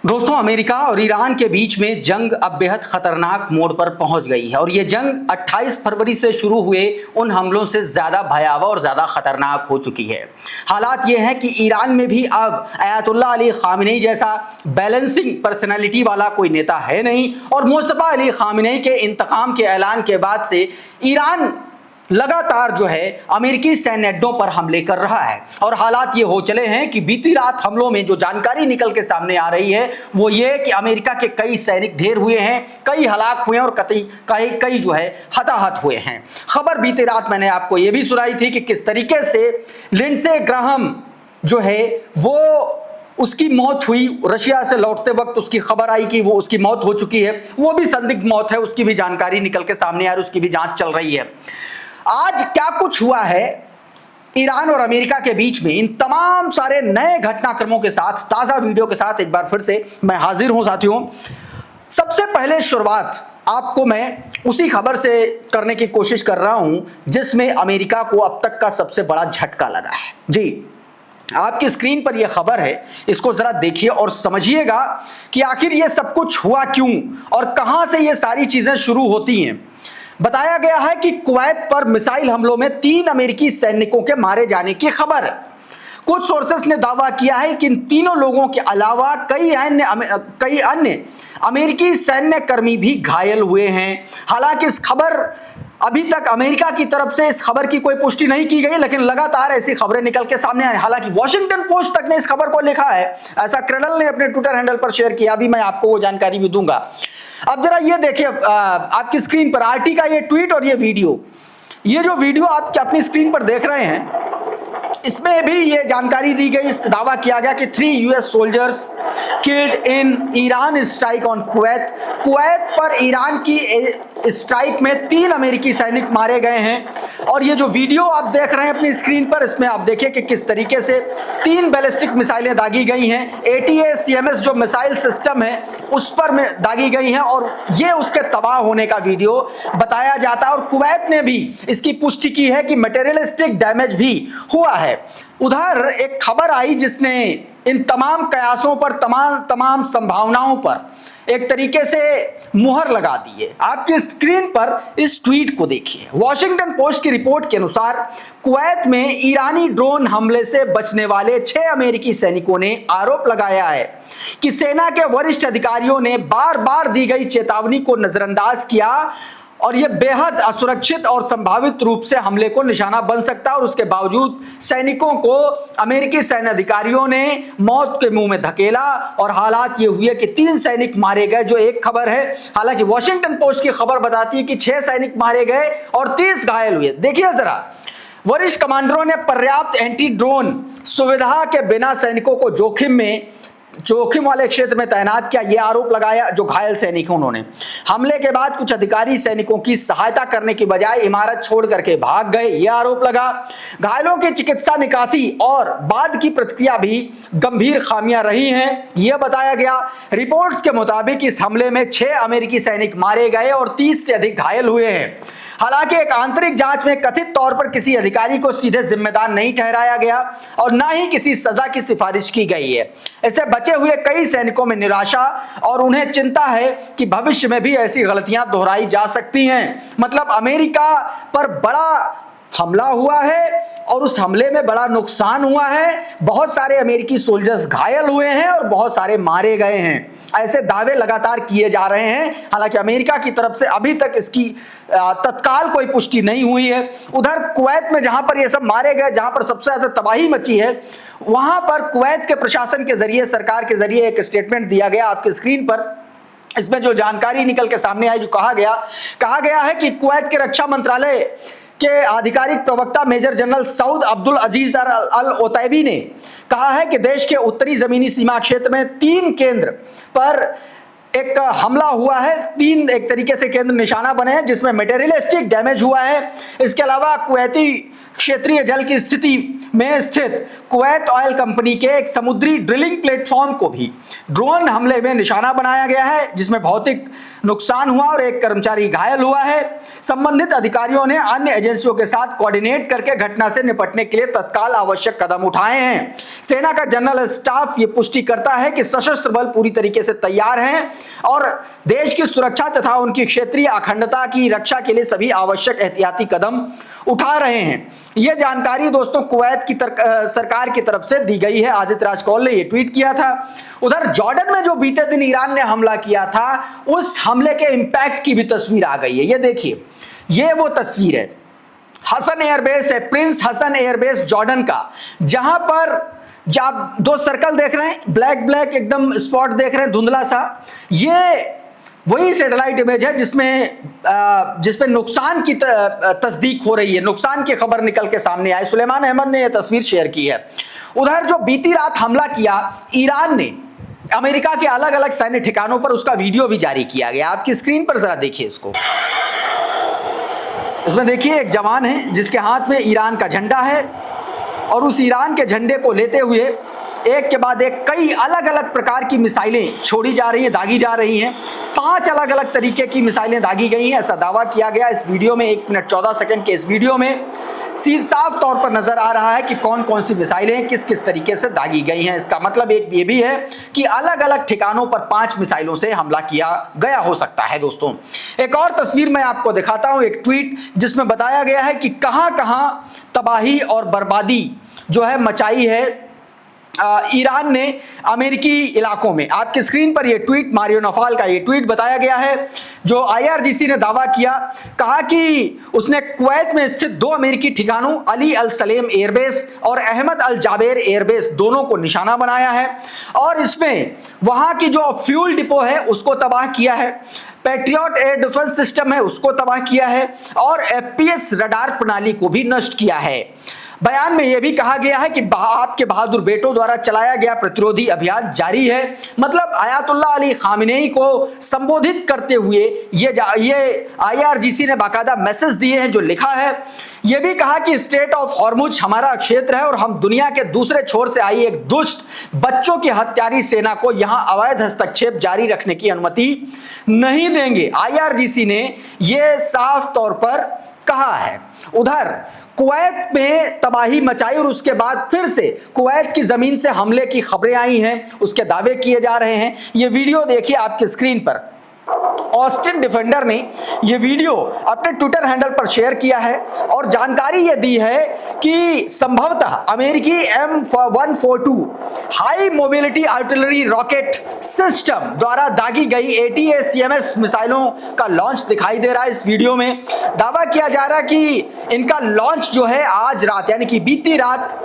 दोस्तों, अमेरिका और ईरान के बीच में जंग अब बेहद खतरनाक मोड़ पर पहुंच गई है और ये जंग 28 फरवरी से शुरू हुए उन हमलों से ज्यादा भयावह और ज्यादा खतरनाक हो चुकी है। हालात ये हैं कि ईरान में भी अब अयातुल्लाह अली खामेनी जैसा बैलेंसिंग पर्सनालिटी वाला कोई नेता है नहीं और मुस्तफा अली खामेनी के इंतकाम के ऐलान के बाद से ईरान लगातार जो है अमेरिकी सैन्य अड्डों पर हमले कर रहा है। और हालात ये हो चले हैं कि बीती रात हमलों में जो जानकारी निकल के सामने आ रही है वो ये कि अमेरिका के कई सैनिक ढेर हुए हैं, कई हलाक हुए हैं और कई जो है हताहत हुए हैं। खबर बीती रात मैंने आपको ये भी सुनाई थी कि किस तरीके से लिंडसे ग्राहम जो है वो उसकी मौत हुई। रशिया से लौटते वक्त उसकी खबर आई कि वो उसकी मौत हो चुकी है। वो भी संदिग्ध मौत है, उसकी भी जानकारी निकल के सामने आ रही है, उसकी भी जांच चल रही है। आज क्या कुछ हुआ है ईरान और अमेरिका के बीच में, इन तमाम सारे नए घटनाक्रमों के साथ ताजा वीडियो के साथ एक बार फिर से मैं हाजिर हूं साथियों। सबसे पहले शुरुआत आपको मैं उसी खबर से करने की कोशिश कर रहा हूं जिसमें अमेरिका को अब तक का सबसे बड़ा झटका लगा है। जी, आपकी स्क्रीन पर यह खबर है, इसको जरा देखिए और समझिएगा कि आखिर यह सब कुछ हुआ क्यों और कहां से यह सारी चीजें शुरू होती हैं। बताया गया है कि कुवैत पर मिसाइल हमलों में 3 अमेरिकी सैनिकों के मारे जाने की खबर है। कुछ सोर्सेस ने दावा किया है कि इन तीनों लोगों के अलावा कई अन्य अमेरिकी सैन्य कर्मी भी घायल हुए हैं। हालांकि इस खबर अभी तक अमेरिका की तरफ से इस खबर की कोई पुष्टि नहीं की गई, लेकिन लगातार ऐसी खबरें निकल के सामने आई। हालांकि वॉशिंगटन पोस्ट तक ने इस खबर को लिखा है, ऐसा क्रेडल ने अपने ट्विटर हैंडल पर शेयर किया। अभी मैं आपको वो जानकारी भी दूंगा। अब जरा ये देखिए आपकी स्क्रीन पर आरटी का ये ट्वीट और ये जो वीडियो आप अपनी स्क्रीन पर देख रहे हैं, इसमें भी ये जानकारी दी गई, इस दावा किया गया कि 3 US soldiers killed in Iran strike on Kuwait. Kuwait पर ईरान की स्ट्राइक में 3 अमेरिकी सैनिक मारे गए हैं। और ये जो वीडियो आप देख रहे हैं अपनी स्क्रीन पर, इसमें आप देखिए कि किस तरीके से 3 बैलिस्टिक मिसाइलें दागी गई हैं। ATACMS जो मिसाइल सिस्टम है उस पर दागी गई हैं और ये उसके तबाह होने का वीडियो बताया जाता है। और कुवैत ने भी इसकी पुष्टि की है कि मटेरियलिस्टिक डैमेज भी हुआ है। उधर एक खबर आई जिसने इन तमाम कयासों पर, तमाम संभावनाओं पर एक तरीके से मुहर लगा दी है। आपकी स्क्रीन पर इस ट्वीट को देखिए। वॉशिंगटन पोस्ट की रिपोर्ट के अनुसार कुवैत में ईरानी ड्रोन हमले से बचने वाले 6 अमेरिकी सैनिकों ने आरोप लगाया है कि सेना के वरिष्ठ अधिकारियों ने बार-बार दी गई चेतावनी को नजरअंदाज किया और यह बेहद असुरक्षित और संभावित रूप से हमले को निशाना बन सकता है। और उसके बावजूद सैनिकों को अमेरिकी सैन्य अधिकारियों ने मौत के मुंह में धकेला और हालात ये हुए कि 3 सैनिक मारे गए, जो एक खबर है। हालांकि वॉशिंगटन पोस्ट की खबर बताती है कि 6 सैनिक मारे गए और 30 घायल हुए। देखिए जरा, वरिष्ठ कमांडरों ने पर्याप्त एंटी ड्रोन सुविधा के बिना सैनिकों को जोखिम वाले क्षेत्र में तैनात किया, यह आरोप लगाया। जो घायल सैनिक हैं उन्होंने हमले के बाद कुछ अधिकारी सैनिकों की सहायता करने की बजाय इमारत छोड़ करके भाग गए, यह आरोप लगा। घायलों की चिकित्सा निकासी और बाद की प्रतिक्रिया भी गंभीर खामियां रही हैं, यह बताया गया। रिपोर्ट्स के मुताबिक इस हमले में 6 अमेरिकी सैनिक मारे गए और 30 से अधिक घायल हुए हैं। हालांकि एक आंतरिक जांच में कथित तौर पर किसी अधिकारी को सीधे जिम्मेदार नहीं ठहराया गया और न ही किसी सजा की सिफारिश की गई है। इससे बचे हुए कई सैनिकों में निराशा और उन्हें चिंता है कि भविष्य में भी ऐसी गलतियां दोहराई जा सकती हैं। मतलब अमेरिका पर बड़ा हमला हुआ है और उस हमले में बड़ा नुकसान हुआ है। बहुत सारे अमेरिकी सोल्जर्स घायल हुए हैं और बहुत सारे मारे गए हैं, ऐसे दावे लगातार किए जा रहे हैं। हालांकि अमेरिका की तरफ से अभी तक इसकी तत्काल कोई पुष्टि नहीं हुई है। उधर कुवैत में जहां पर ये सब मारे गए, जहां पर सबसे ज्यादा तबाही मची है, वहां पर कुवैत के प्रशासन के जरिए, सरकार के जरिए एक स्टेटमेंट दिया गया आपकी स्क्रीन पर। इसमें जो जानकारी निकल के सामने आई, जो कहा गया है कि कुवैत के रक्षा मंत्रालय के आधिकारिक प्रवक्ता मेजर जनरल सऊद अब्दुल अजीज अल ओतैबी ने कहा है कि देश के उत्तरी जमीनी सीमा क्षेत्र में 3 केंद्र पर एक हमला हुआ है, 3 एक तरीके से केंद्र निशाना बने हैं जिसमें मटेरियलिस्टिक डैमेज हुआ है। इसके अलावा कुवैती क्षेत्रीय जल की स्थिति में स्थित कुवैत ऑयल कंपनी के एक समुद्री ड्रिलिंग प्लेटफॉर्म को भी ड्रोन हमले में निशाना बनाया गया है, जिसमें भौतिक नुकसान हुआ और एक कर्मचारी घायल हुआ है। संबंधित अधिकारियों ने अन्य एजेंसियों के साथ कोऑर्डिनेट करके घटना से निपटने के लिए तत्काल आवश्यक कदम उठाए हैं। सेना का जनरल स्टाफ ये पुष्टि करता है कि सशस्त्र बल पूरी तरीके से तैयार हैं और देश की सुरक्षा तथा उनकी क्षेत्रीय अखंडता की रक्षा के लिए सभी आवश्यक एहतियाती कदम उठा रहे हैं। यह जानकारी दोस्तों कुवैत की सरकार की तरफ से दी गई है। आदित्य राज कौल ने यह ट्वीट किया था। उधर जॉर्डन में जो बीते दिन ईरान ने हमला किया था, उस हमले के इंपैक्ट की भी तस्वीर आ गई है। ये देखिए, ये वो तस्वीर है, हसन एयरबेस है, प्रिंस हसन एयरबेस जॉर्डन का, जहां पर आप 2 सर्कल देख रहे हैं, ब्लैक ब्लैक एकदम स्पॉट देख रहे हैं, धुंधला सा। ये वही सैटेलाइट इमेज है जिसपे नुकसान की तस्दीक हो रही है, नुकसान की खबर निकल के सामने आई। सुलेमान अहमद ने यह तस्वीर शेयर की है। उधर जो बीती रात हमला किया ईरान ने अमेरिका के अलग अलग सैन्य ठिकानों पर, उसका वीडियो भी जारी किया गया। आपकी स्क्रीन पर जरा देखिए इसको। इसमें देखिए एक जवान है जिसके हाथ में ईरान का झंडा है और उस ईरान के झंडे को लेते हुए एक के बाद एक कई अलग अलग प्रकार की मिसाइलें छोड़ी जा रही हैं, दागी जा रही हैं। 5 अलग अलग तरीके की मिसाइलें दागी गई हैं, ऐसा दावा किया गया। इस वीडियो में 1 मिनट 14 सेकंड के इस वीडियो में साफ तौर पर नजर आ रहा है कि कौन कौन सी मिसाइलें किस किस तरीके से दागी गई हैं। इसका मतलब एक ये भी है कि अलग अलग ठिकानों पर 5 मिसाइलों से हमला किया गया हो सकता है। दोस्तों, एक और तस्वीर मैं आपको दिखाता हूं, एक ट्वीट जिसमें बताया गया है कि कहां कहां तबाही और बर्बादी जो है मचाई है ईरान ने अमेरिकी इलाकों में। आपकी स्क्रीन पर यह ट्वीट, मारियो नफाल का यह ट्वीट बताया गया है, जो IRGC ने दावा किया। कहा कि उसने कुवैत में स्थित 2 अमेरिकी ठिकानों अली अल सलेम एयरबेस और अहमद अल जाबेर एयरबेस दोनों को निशाना बनाया है और इसमें वहां की जो फ्यूल डिपो है उसको तबाह किया है, पैट्रियट एयर डिफेंस सिस्टम है उसको तबाह किया है और FPS रडार प्रणाली को भी नष्ट किया है। बयान में यह भी कहा गया है कि आपके बहादुर बेटों द्वारा चलाया गया प्रतिरोधी अभियान जारी है। मतलब आयतुल्लाह अली खामेनेई को संबोधित करते हुए ये IRGC ने बाकायदा मैसेज दिए हैं, जो लिखा है। यह भी कहा कि स्टेट ऑफ हॉर्मुज हमारा क्षेत्र है और हम दुनिया के दूसरे छोर से आई एक दुष्ट बच्चों की हत्यारी सेना को यहां अवैध हस्तक्षेप जारी रखने की अनुमति नहीं देंगे। IRGC ने यह साफ तौर पर कहा है। उधर कुवैत में तबाही मचाई और उसके बाद फिर से कुवैत की जमीन से हमले की खबरें आई हैं, उसके दावे किए जा रहे हैं। ये वीडियो देखिए आपकी स्क्रीन पर। ऑस्टिन डिफेंडर ने यह वीडियो अपने ट्विटर हैंडल पर शेयर किया है और जानकारी यह दी है कि संभवतः अमेरिकी M142 high mobility artillery rocket system द्वारा दागी गई ATACMS मिसाइलों का लॉन्च दिखाई दे रहा है। इस वीडियो में दावा किया जा रहा है कि इनका लॉन्च जो है आज रात यानी कि बीती रात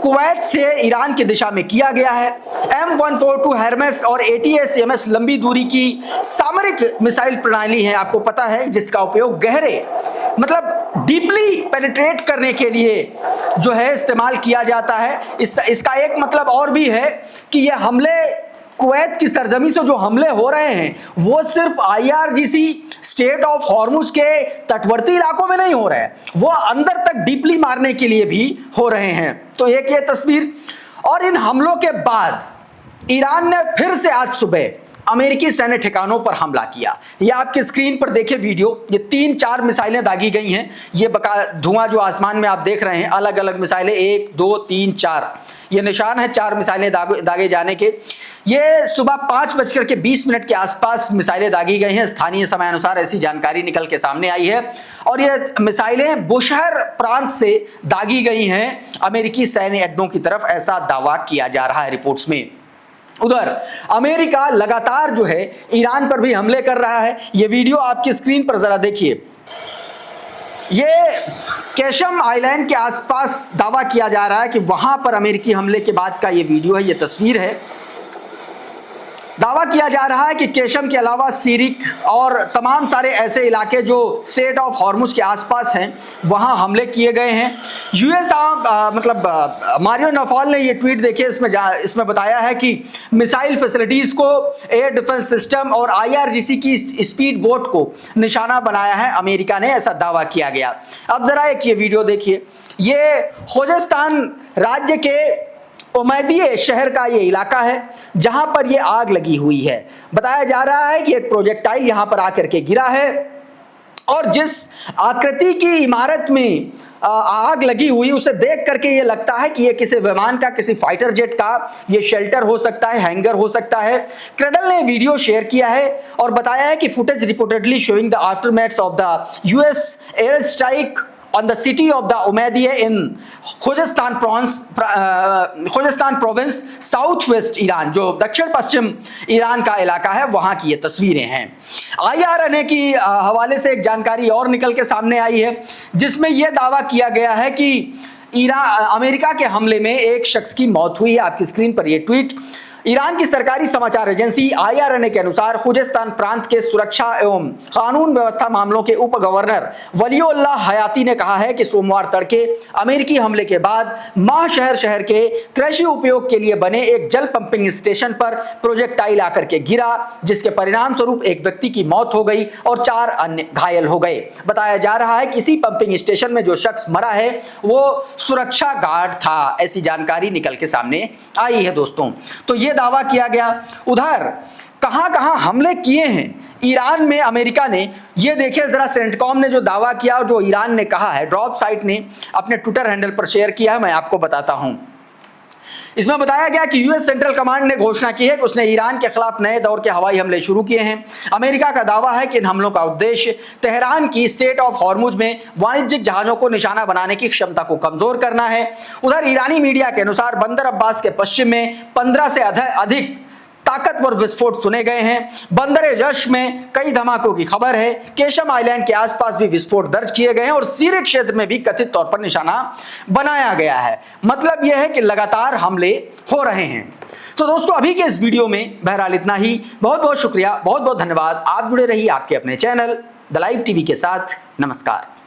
कुवैत से ईरान की दिशा में किया गया है। M142 हेरमेस और ATACMS लंबी दूरी की सामरिक मिसाइल प्रणाली है, आपको पता है, जिसका उपयोग गहरे मतलब डीपली पेनिट्रेट करने के लिए जो है इस्तेमाल किया जाता है। इसका एक मतलब और भी है कि ये हमले कुवैत की सरजमी से जो हमले हो रहे हैं वो सिर्फ IRGC स्टेट ऑफ हॉर्मुज के तटवर्ती इलाकों में नहीं हो रहे हैं, वो अंदर तक डीपली मारने के लिए भी हो रहे हैं। तो एक ये तस्वीर। और इन हमलों के बाद ईरान ने फिर से आज सुबह अमेरिकी सैन्य ठिकानों पर हमला किया। ये आपकी स्क्रीन पर देखिए वीडियो, ये 3-4 मिसाइलें दागी गई हैं। ये धुआं जो आसमान में आप देख रहे हैं, अलग अलग मिसाइलें 1 2 3 4 ये निशान है 4 मिसाइलें दागे जाने के। ये सुबह 5:20 के आसपास मिसाइलें दागी गई हैं, स्थानीय समय अनुसार ऐसी जानकारी निकल के सामने आई है। और ये मिसाइलें बुशहर प्रांत से दागी गई हैं अमेरिकी सैन्य अड्डों की तरफ, ऐसा दावा किया जा रहा है रिपोर्ट्स में। उधर अमेरिका लगातार जो है ईरान पर भी हमले कर रहा है। ये वीडियो आपकी स्क्रीन पर जरा देखिए। ये केशम आइलैंड के आसपास दावा किया जा रहा है कि वहां पर अमेरिकी हमले के बाद का ये वीडियो है, ये तस्वीर है। दावा किया जा रहा है कि केशम के अलावा सीरिक और तमाम सारे ऐसे इलाके जो स्टेट ऑफ हॉर्मुज के आसपास हैं वहां हमले किए गए हैं। यूएस मारियो नफाल ने ये ट्वीट देखिए, इसमें बताया है कि मिसाइल फैसिलिटीज को, एयर डिफेंस सिस्टम और आईआरजीसी की स्पीड बोट को निशाना बनाया है अमेरिका ने, ऐसा दावा किया गया। अब जरा एक ये वीडियो देखिए, ये खोजेस्तान राज्य के उमैदिये शहर का ये इलाका है जहां पर ये आग लगी हुई है। बताया जा रहा है कि एक प्रोजेक्टाइल यहां पर आकर के गिरा है और जिस आकृति की इमारत में आग लगी हुई उसे देख करके ये लगता है कि ये किसी विमान का, किसी फाइटर जेट का ये शेल्टर हो सकता है, हैंगर हो सकता है। क्रेडल ने वीडियो शेयर किया है और बताया है कि footage reportedly showing the aftermaths of the US air strike on the city of the Umayyad in Khuzestan province south west Iran, जो दक्षिण पश्चिम ईरान का इलाका है, वहां की ये तस्वीरें हैं। IRNA की हवाले से एक जानकारी और निकल के सामने आई है जिसमें यह दावा किया गया है कि अमेरिका के हमले में एक शख्स की मौत हुई है। आपकी स्क्रीन पर यह ट्वीट, ईरान की सरकारी समाचार एजेंसी IRNA के अनुसार खुजेस्तान प्रांत के सुरक्षा एवं कानून व्यवस्था मामलों के उप गवर्नर वलीउल्लाह हयाती ने कहा है कि सोमवार तड़के अमेरिकी हमले के बाद माह शहर के कृषि उपयोग के लिए बने एक जल पंपिंग स्टेशन पर प्रोजेक्टाइल आकर के गिरा, जिसके परिणाम स्वरूप एक व्यक्ति की मौत हो गई और 4 अन्य घायल हो गए। बताया जा रहा है कि इसी पंपिंग स्टेशन में जो शख्स मरा है वो सुरक्षा गार्ड था, ऐसी जानकारी निकल के सामने आई है दोस्तों। तो ये दावा किया गया। उधर कहां हमले किए हैं ईरान में अमेरिका ने, ये देखिए जरा, सेंटकॉम ने जो दावा किया और जो ईरान ने कहा है, ड्रॉप साइट ने अपने ट्विटर हैंडल पर शेयर किया है, मैं आपको बताता हूं। इसमें बताया गया कि यूएस सेंट्रल कमांड ने घोषणा की है कि उसने ईरान के खिलाफ नए दौर के हवाई हमले शुरू किए हैं। अमेरिका का दावा है कि इन हमलों का उद्देश्य तेहरान की स्टेट ऑफ हॉर्मुज में वाणिज्यिक जहाजों को निशाना बनाने की क्षमता को कमजोर करना है। उधर ईरानी मीडिया के अनुसार बंदर अब्बास के पश्चिम में 15 से अधिक ताकतवर विस्फोट सुने गए हैं। बंदर जश में कई धमाकों की खबर है। केशम आइलैंड के आसपास भी विस्फोट दर्ज किए गए हैं और सीरिक क्षेत्र में भी कथित तौर पर निशाना बनाया गया है। मतलब यह है कि लगातार हमले हो रहे हैं। तो दोस्तों अभी के इस वीडियो में बहरहाल इतना ही। बहुत बहुत शुक्रिया, बहुत बहुत धन्यवाद। आप जुड़े रहिए आपके अपने चैनल द लाइव टीवी के साथ। नमस्कार।